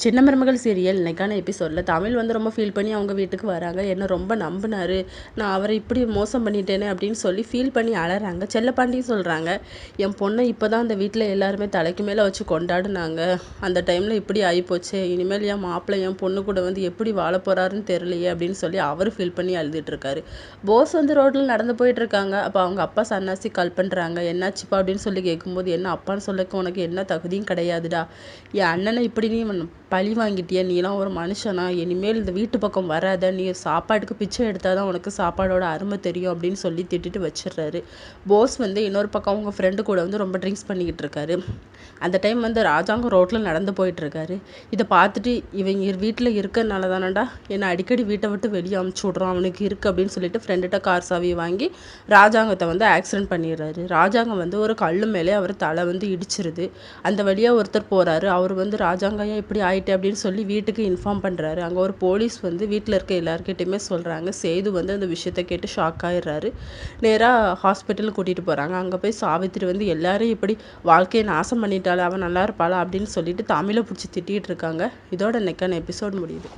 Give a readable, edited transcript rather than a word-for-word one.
சின்ன மருமகள் சீரியல் இன்னைக்கான எபிசோடில் தமிழ் வந்து ரொம்ப ஃபீல் பண்ணி அவங்க வீட்டுக்கு வராங்க. என்ன ரொம்ப நம்பினாரு, நான் அவரை இப்படி மோசம் பண்ணிட்டேனே அப்படின்னு சொல்லி ஃபீல் பண்ணி அழறாங்க. செல்லப்பாண்டியும் சொல்கிறாங்க, என் பொண்ணை இப்போ தான் அந்த வீட்டில் எல்லாருமே தலைக்கு மேலே வச்சு கொண்டாடுனாங்க, அந்த டைமில் இப்படி ஆகிப்போச்சு, இனிமேல் என் மாப்பிள்ளை என் பொண்ணு கூட வந்து எப்படி வாழ போகிறாருன்னு தெரியலையே அப்படின்னு சொல்லி அவர் ஃபீல் பண்ணி அழுதுட்டு இருக்காரு. போஸ் வந்து ரோட்டில் நடந்து போயிட்டு இருக்காங்க. அப்போ அவங்க அப்பா சன்னாசி கால் பண்ணுறாங்க. என்னாச்சுப்பா அப்படின்னு சொல்லி கேட்கும்போது, என்ன அப்பான்னு சொல்லக்கு உனக்கு என்ன தகுதியும் கிடையாதுடா, என் அண்ணனை இப்படி நீ பழி வாங்கிட்டிய, நீலாம் ஒரு மனுஷனா, இனிமேல் இந்த வீட்டு பக்கம் வராத, நீ சாப்பாட்டுக்கு பிச்சை எடுத்தால் தான் உனக்கு சாப்பாடோட அருமை தெரியும் அப்படின்னு சொல்லி திட்டிட்டு வச்சிடுறாரு. போஸ் வந்து இன்னொரு பக்கம் அவங்க ஃப்ரெண்டு கூட வந்து ரொம்ப ட்ரிங்க்ஸ் பண்ணிக்கிட்டு இருக்காரு. அந்த டைம் வந்து ராஜாங்கம் ரோட்டில் நடந்து போயிட்டுருக்காரு. இதை பார்த்துட்டு இவங்க வீட்டில் இருக்கிறனால தானடா என்னை அடிக்கடி வீட்டை விட்டு வெளியே அமுச்சு விட்றான், அவனுக்கு இருக்குது அப்படின்னு சொல்லிட்டு ஃப்ரெண்டுகிட்ட கார் சாவியை வாங்கி ராஜாங்கத்தை வந்து ஆக்சிடென்ட் பண்ணிடுறாரு. ராஜாங்கம் வந்து ஒரு கல் மேலே அவர் தலை வந்து இடிச்சிருது. அந்த வழியாக ஒருத்தர் போகிறாரு. அவர் வந்து ராஜாங்கம் இப்படி ஆயிட்டு அப்படின்னு சொல்லி வீட்டுக்கு இன்ஃபார்ம் பண்ணுறாரு. அங்கே ஒரு போலீஸ் வந்து வீட்டில் இருக்க எல்லாருக்கிட்டையுமே சொல்கிறாங்க. சேது வந்து அந்த விஷயத்தை கேட்டு ஷாக் ஆகிடுறாரு. நேராக ஹாஸ்பிட்டலுக்கு கூட்டிகிட்டு போகிறாங்க. அங்கே போய் சாவித்திரி வந்து எல்லாரும் இப்படி வாழ்க்கையை நாசம் பண்ணிட்டாள், அவன் நல்லா இருப்பாளா அப்படின்னு சொல்லிட்டு தமிழை பிடிச்சி திட்டிகிட்டு இருக்காங்க. இதோட நெக்கான எபிசோட் முடியுது.